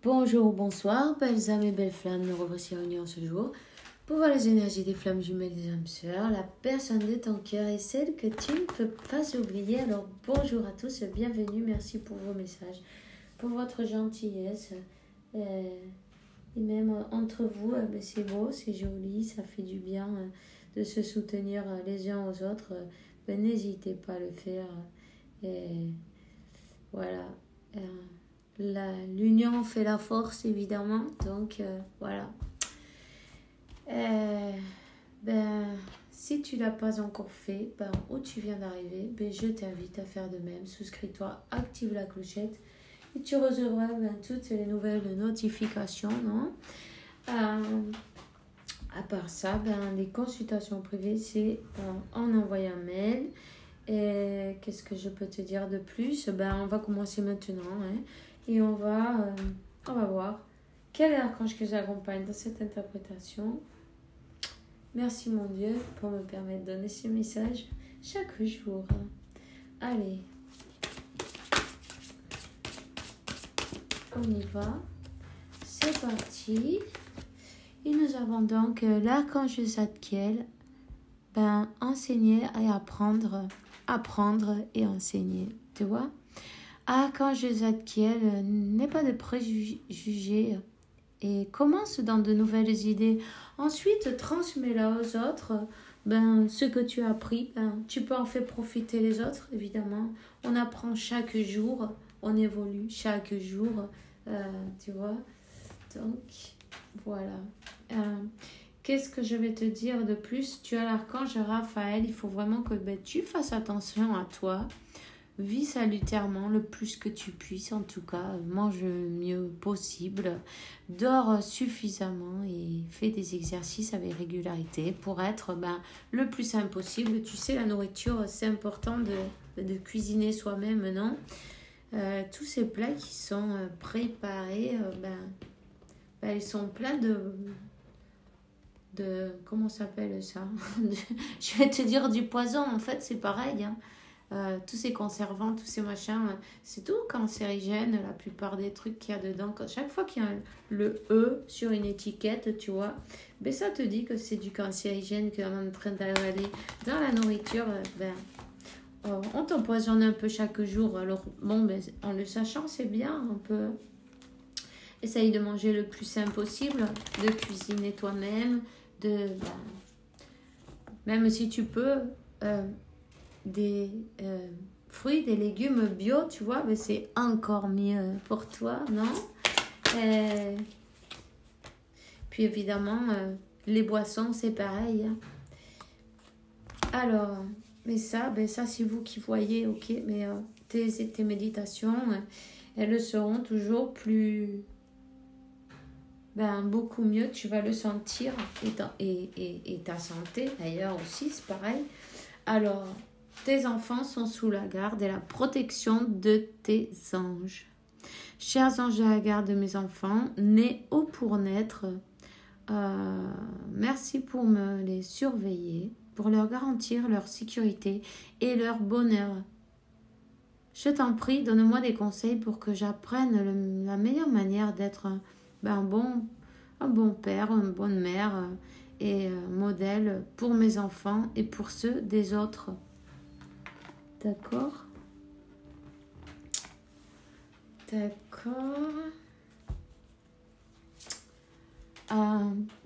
Bonjour, bonsoir, belles âmes et belles flammes, nous revoici réunis en ce jour pour voir les énergies des flammes jumelles des âmes sœurs, la personne de ton cœur et celle que tu ne peux pas oublier. Alors bonjour à tous, bienvenue, merci pour vos messages, pour votre gentillesse. Et même entre vous, c'est beau, c'est joli, ça fait du bien de se soutenir les uns aux autres. N'hésitez pas à le faire. Et voilà. L'union fait la force, évidemment. Donc, voilà. Si tu ne l'as pas encore fait, où tu viens d'arriver, je t'invite à faire de même. Souscris-toi, active la clochette et tu recevras toutes les nouvelles notifications. Non à part ça, les consultations privées, c'est en envoyant un mail. Et qu'est-ce que je peux te dire de plus? On va commencer maintenant. Et on va voir quel est l'archange que j'accompagne dans cette interprétation. Merci mon Dieu pour me permettre de donner ce message chaque jour. Allez, on y va. C'est parti. Et nous avons donc l'archange Zadkiel, enseigner et apprendre et enseigner. Tu vois? Archange Zadkiel n'est pas de préjugés et commence dans de nouvelles idées. Ensuite, transmets-la aux autres. Ce que tu as appris, tu peux en faire profiter les autres, évidemment. On apprend chaque jour, on évolue chaque jour, tu vois. Donc, voilà. Qu'est-ce que je vais te dire de plus? Tu as l'archange Raphaël, il faut vraiment que tu fasses attention à toi. Vis salutairement le plus que tu puisses, en tout cas, mange le mieux possible, dors suffisamment et fais des exercices avec régularité pour être le plus sain possible. Tu sais, la nourriture, c'est important de cuisiner soi-même, non? Tous ces plats qui sont préparés, ils sont pleins de comment s'appelle ça? Je vais te dire du poison, en fait, c'est pareil, tous ces conservants, tous ces machins, c'est tout cancérigène, la plupart des trucs qu'il y a dedans. Chaque fois qu'il y a le E sur une étiquette, tu vois, ça te dit que c'est du cancérigène qu'on est en train d'avaler dans la nourriture. On t'empoisonne un peu chaque jour. Alors, en le sachant, c'est bien. On peut essayer de manger le plus sain possible, de cuisiner toi-même, même si tu peux... des fruits, des légumes bio, tu vois, mais c'est encore mieux pour toi, non? Puis évidemment, les boissons, c'est pareil. Alors, mais ça, c'est vous qui voyez, ok, mais tes méditations, elles seront toujours plus... beaucoup mieux, tu vas le sentir, et ta santé, d'ailleurs, aussi, c'est pareil. Alors... tes enfants sont sous la garde et la protection de tes anges. Chers anges à la garde de mes enfants, nés ou pour naître, merci pour me les surveiller, pour leur garantir leur sécurité et leur bonheur. Je t'en prie, donne-moi des conseils pour que j'apprenne la meilleure manière d'être un bon père, une bonne mère et modèle pour mes enfants et pour ceux des autres. D'accord.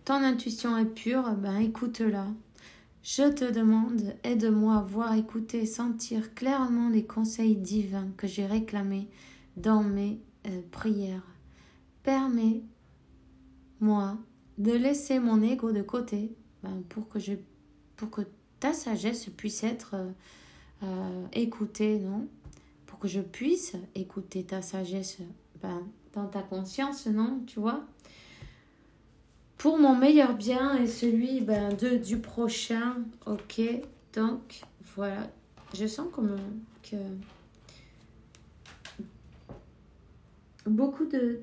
Ton intuition est pure, écoute-la. Je te demande, aide-moi à voir, écouter, sentir clairement les conseils divins que j'ai réclamés dans mes prières. Permets-moi de laisser mon ego de côté pour que ta sagesse puisse être... écouter, non? Pour que je puisse écouter ta sagesse dans ta conscience, non? Tu vois? Pour mon meilleur bien et celui du prochain, ok? Donc, voilà. Je sens que beaucoup de...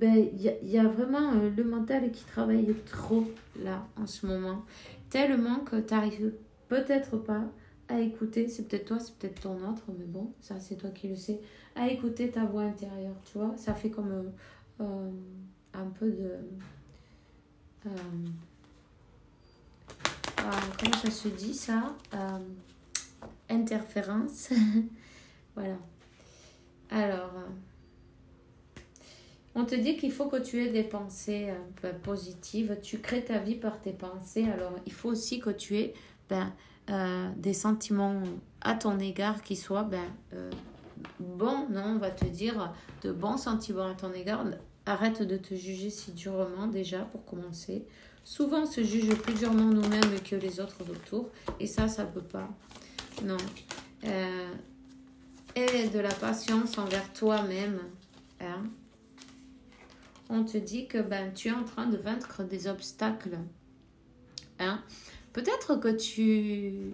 y a vraiment le mental qui travaille trop, là, en ce moment. Tellement que tu n'arrives peut-être pas à écouter, c'est peut-être toi, c'est peut-être ton autre, mais bon, ça c'est toi qui le sais, à écouter ta voix intérieure, tu vois, ça fait comme un peu de... comment ça se dit ça, interférence. Voilà. Alors, on te dit qu'il faut que tu aies des pensées positives. Tu crées ta vie par tes pensées. Alors, il faut aussi que tu aies des sentiments à ton égard qui soient bons, non, on va te dire de bons sentiments à ton égard. Arrête de te juger si durement déjà pour commencer. Souvent on se juge plus durement nous-mêmes que les autres autour et ça peut pas. Non. Aie de la patience envers toi-même. Hein? On te dit que tu es en train de vaincre des obstacles. Hein? Peut-être que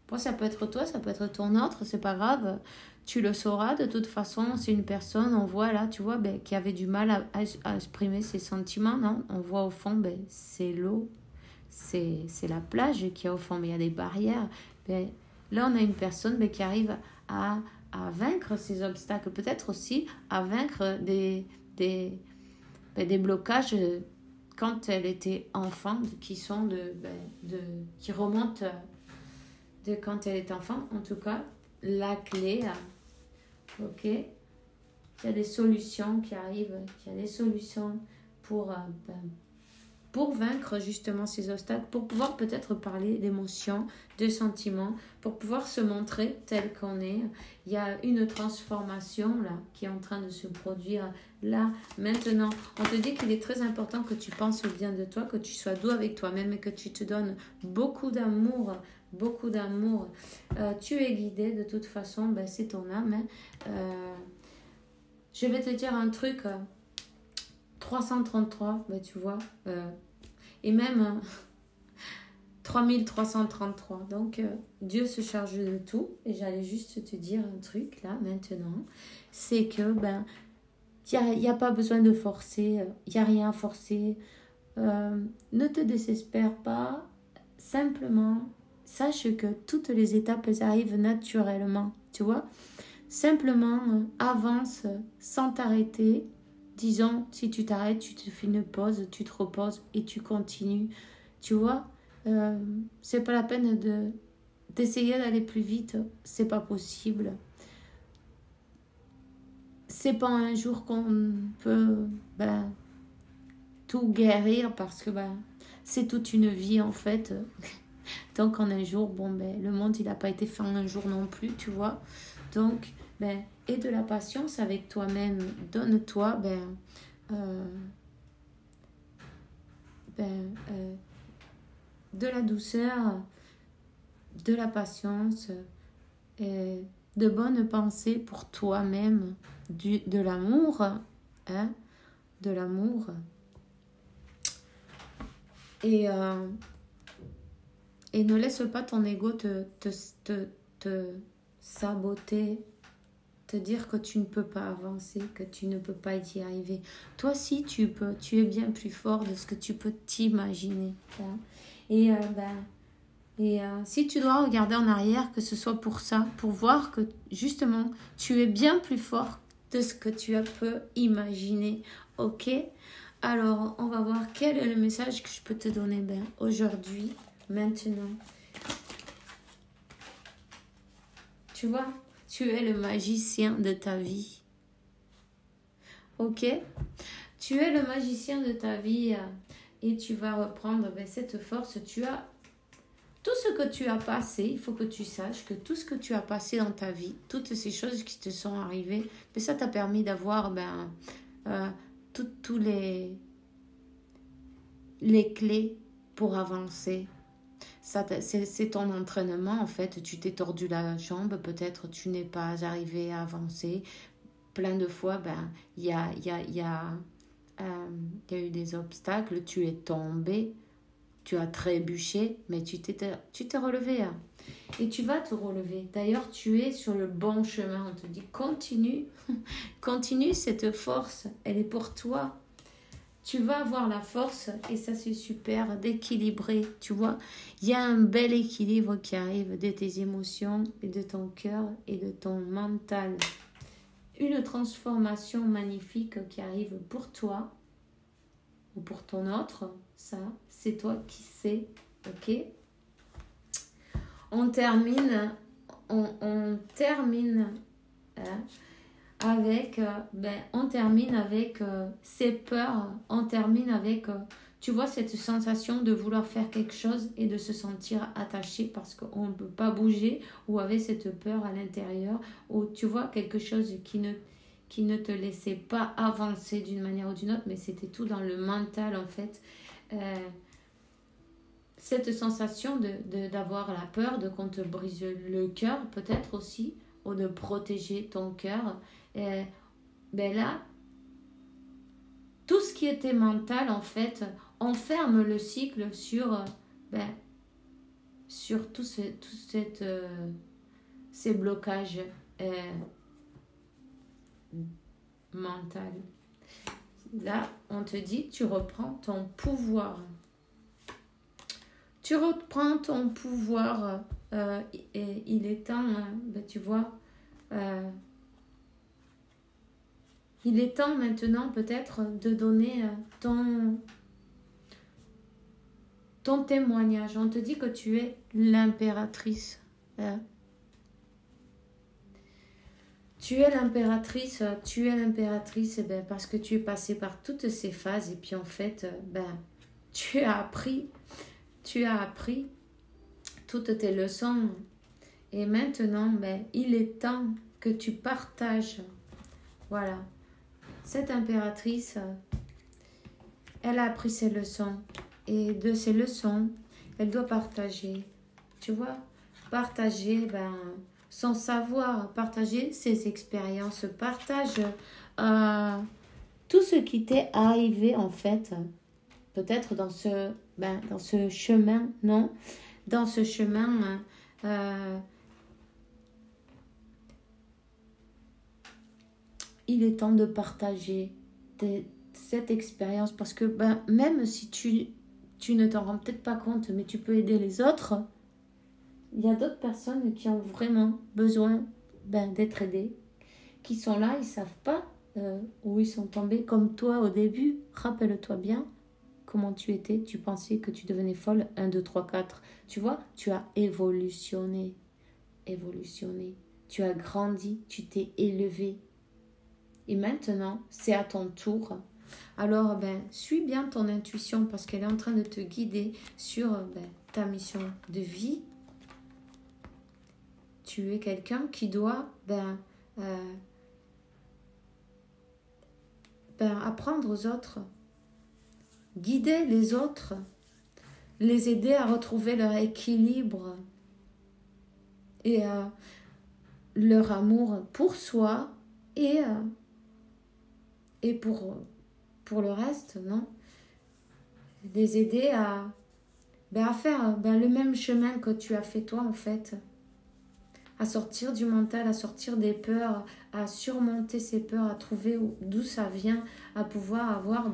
bon, ça peut être toi, ça peut être ton autre, c'est pas grave. Tu le sauras, de toute façon, c'est une personne, on voit là, tu vois, qui avait du mal à exprimer ses sentiments, non? On voit au fond, c'est l'eau, c'est la plage qui est au fond, mais il y a des barrières. Là, on a une personne qui arrive à vaincre ces obstacles, peut-être aussi à vaincre des blocages quand elle était enfant, qui sont qui remontent de quand elle est enfant. En tout cas, la clé, ok, il y a des solutions qui arrivent, il y a des solutions pour vaincre justement ces obstacles, pour pouvoir peut-être parler d'émotions, de sentiments, pour pouvoir se montrer tel qu'on est. Il y a une transformation là qui est en train de se produire là, maintenant. On te dit qu'il est très important que tu penses bien de toi, que tu sois doux avec toi-même et que tu te donnes beaucoup d'amour. Beaucoup d'amour. Tu es guidé de toute façon, c'est ton âme. Je vais te dire un truc. 333, tu vois. Et même 3333. Donc, Dieu se charge de tout. Et j'allais juste te dire un truc là, maintenant. C'est que, il n'y a pas besoin de forcer. Il n'y a rien à forcer. Ne te désespère pas. Simplement... sache que toutes les étapes, elles arrivent naturellement, tu vois. Simplement, avance sans t'arrêter. Disons, si tu t'arrêtes, tu te fais une pause, tu te reposes et tu continues. Tu vois, c'est pas la peine d'essayer d'aller plus vite. C'est pas possible. C'est pas un jour qu'on peut tout guérir parce que c'est toute une vie en fait. Donc en un jour, le monde il n'a pas été fait en un jour non plus, tu vois. Donc, aie de la patience avec toi-même. Donne-toi de la douceur, de la patience, et de bonnes pensées pour toi-même, de l'amour, hein, de l'amour. Et ne laisse pas ton ego te saboter, te dire que tu ne peux pas avancer, que tu ne peux pas y arriver. Toi, si tu peux, tu es bien plus fort de ce que tu peux t'imaginer. Hein. Et si tu dois regarder en arrière, que ce soit pour ça, pour voir que justement, tu es bien plus fort de ce que tu peux imaginer. Ok? Alors, on va voir quel est le message que je peux te donner aujourd'hui. Maintenant, tu vois, tu es le magicien de ta vie. Ok? Tu es le magicien de ta vie et tu vas reprendre cette force. Tu as tout ce que tu as passé. Il faut que tu saches que tout ce que tu as passé dans ta vie, toutes ces choses qui te sont arrivées, ça t'a permis d'avoir tous les clés pour avancer. C'est ton entraînement en fait. Tu t'es tordu la jambe, peut-être tu n'es pas arrivé à avancer. Plein de fois, il y a eu des obstacles, tu es tombé, tu as trébuché, mais tu t'es relevé. Hein. Et tu vas te relever. D'ailleurs, tu es sur le bon chemin. On te dit continue, continue cette force, elle est pour toi. Tu vas avoir la force, et ça c'est super, d'équilibrer, tu vois. Il y a un bel équilibre qui arrive de tes émotions et de ton cœur et de ton mental. une transformation magnifique qui arrive pour toi ou pour ton autre. Ça, c'est toi qui sais, ok? On termine hein, avec, ces peurs, on termine avec, tu vois, cette sensation de vouloir faire quelque chose et de se sentir attaché parce qu'on ne peut pas bouger, ou avec cette peur à l'intérieur, ou tu vois, quelque chose qui ne te laissait pas avancer d'une manière ou d'une autre, mais c'était tout dans le mental en fait. Cette sensation d'avoir la peur, de qu'on te brise le cœur peut-être aussi, ou de protéger ton cœur. Ben là, tout ce qui était mental, en fait, on ferme le cycle sur ces blocages mentaux. Là, on te dit, tu reprends ton pouvoir. Tu reprends ton pouvoir. Et il est temps, tu vois, il est temps maintenant peut-être de donner ton témoignage. On te dit que tu es l'impératrice. Tu es l'impératrice parce que tu es passée par toutes ces phases et puis en fait, tu as appris toutes tes leçons et maintenant, il est temps que tu partages. Voilà. Cette impératrice, elle a appris ses leçons et de ces leçons, elle doit partager. Tu vois, partager son savoir, partager ses expériences, partage tout ce qui t'est arrivé en fait. Peut-être dans ce chemin, non? Dans ce chemin, il est temps de partager cette expérience parce que même si tu ne t'en rends peut-être pas compte, mais tu peux aider les autres. Il y a d'autres personnes qui ont vraiment besoin d'être aidées, qui sont là, ils ne savent pas où ils sont tombés, comme toi au début. Rappelle-toi bien comment tu étais, tu pensais que tu devenais folle, 1, 2, 3, 4. Tu vois, tu as évolutionné. Tu as grandi, tu t'es élevé. Et maintenant, c'est à ton tour. Alors, suis bien ton intuition parce qu'elle est en train de te guider sur ta mission de vie. Tu es quelqu'un qui doit apprendre aux autres, guider les autres, les aider à retrouver leur équilibre et leur amour pour soi et pour le reste, non? Les aider à faire le même chemin que tu as fait toi en fait. À sortir du mental, à sortir des peurs, à surmonter ces peurs, à trouver d'où ça vient, à pouvoir avoir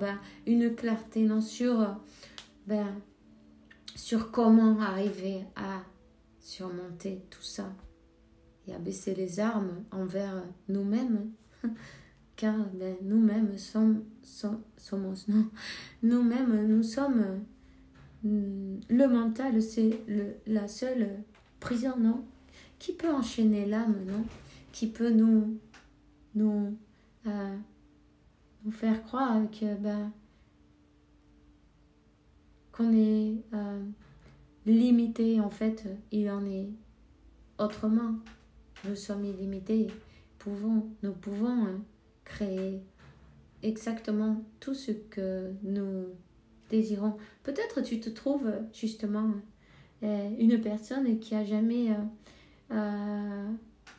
une clarté non sur comment arriver à surmonter tout ça et à baisser les armes envers nous-mêmes, car nous-mêmes nous sommes le mental, c'est la seule prison, non? Qui peut enchaîner l'âme, non? Qui peut nous faire croire que qu'on est limité. En fait, il en est autrement. Nous sommes illimités. Nous pouvons créer exactement tout ce que nous désirons. Peut-être tu te trouves justement une personne qui a jamais...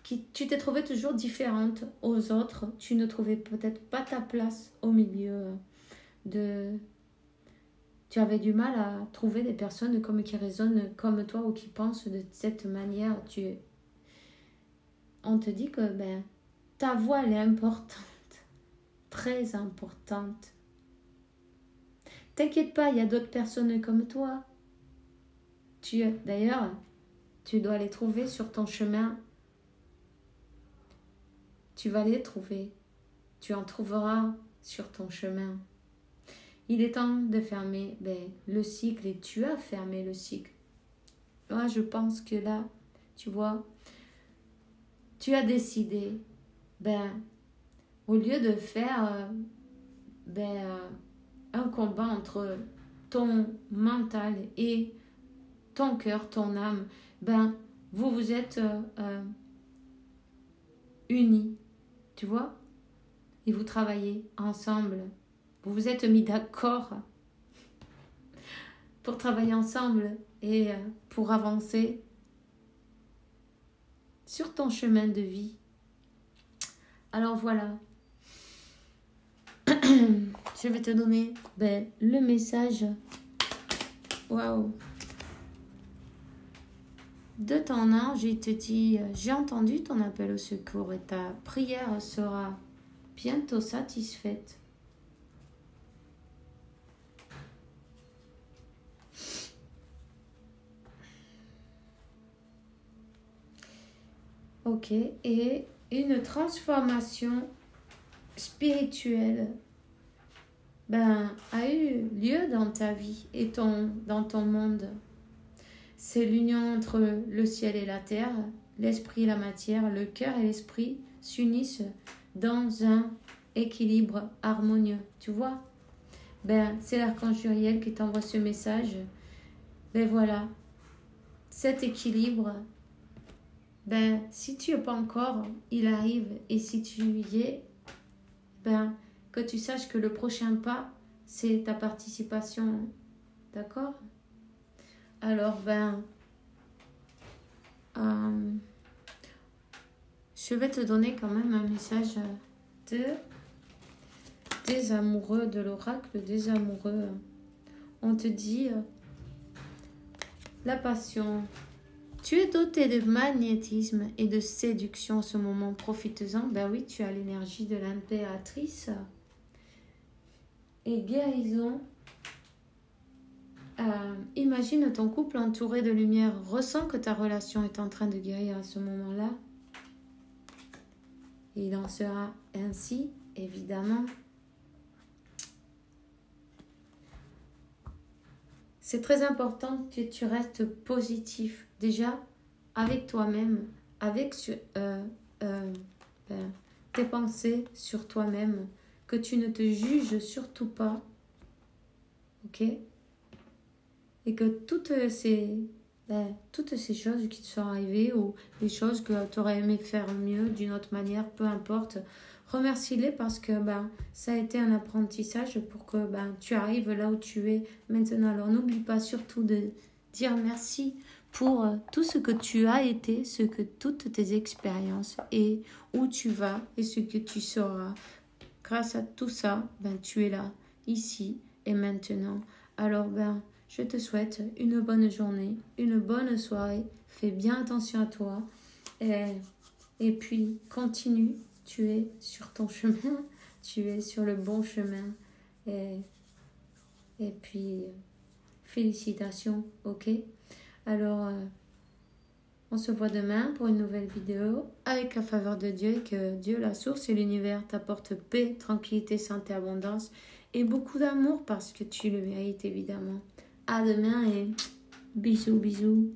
tu t'es trouvée toujours différente aux autres. Tu ne trouvais peut-être pas ta place au milieu Tu avais du mal à trouver des personnes qui résonnent comme toi ou qui pensent de cette manière. On te dit que ta voix elle est importante, très importante. T'inquiète pas, il y a d'autres personnes comme toi. D'ailleurs, tu dois les trouver sur ton chemin. tu vas les trouver. Tu en trouveras sur ton chemin. Il est temps de fermer le cycle et tu as fermé le cycle. Moi, je pense que là, tu vois, tu as décidé, au lieu de faire un combat entre ton mental et ton cœur, ton âme, vous vous êtes unis, tu vois, et vous travaillez ensemble. Vous vous êtes mis d'accord pour travailler ensemble et pour avancer sur ton chemin de vie. Alors voilà, je vais te donner le message de ton ange. Il te dit, j'ai entendu ton appel au secours et ta prière sera bientôt satisfaite. Ok, et une transformation spirituelle a eu lieu dans ta vie et dans ton monde. C'est l'union entre le ciel et la terre, l'esprit et la matière, le cœur et l'esprit s'unissent dans un équilibre harmonieux. Tu vois, c'est l'archange Uriel qui t'envoie ce message. Voilà, cet équilibre, si tu n'y es pas encore, il arrive. Et si tu y es, que tu saches que le prochain pas, c'est ta participation. D'accord? Alors, je vais te donner quand même un message des amoureux, de l'oracle des amoureux. On te dit, la passion. Tu es doté de magnétisme et de séduction en ce moment. Profites-en. Oui, tu as l'énergie de l'impératrice. Et guérison. Imagine ton couple entouré de lumière. Ressens que ta relation est en train de guérir à ce moment-là. Il en sera ainsi, évidemment. C'est très important que tu restes positif. Déjà, avec toi-même, avec tes pensées sur toi-même, que tu ne te juges surtout pas, ok? Et que toutes ces choses qui te sont arrivées ou des choses que tu aurais aimé faire mieux d'une autre manière, peu importe, remercie-les parce que ça a été un apprentissage pour que tu arrives là où tu es maintenant. Alors n'oublie pas surtout de dire merci pour tout ce que tu as été, toutes tes expériences et où tu vas et ce que tu seras. Grâce à tout ça, tu es là, ici et maintenant. Alors je te souhaite une bonne journée, une bonne soirée. Fais bien attention à toi et puis continue. Tu es sur ton chemin, tu es sur le bon chemin. Et puis, félicitations, ok? Alors, on se voit demain pour une nouvelle vidéo avec la faveur de Dieu et que Dieu, la source et l'univers t'apportent paix, tranquillité, santé, abondance et beaucoup d'amour parce que tu le mérites évidemment. À demain et bisous, bisous.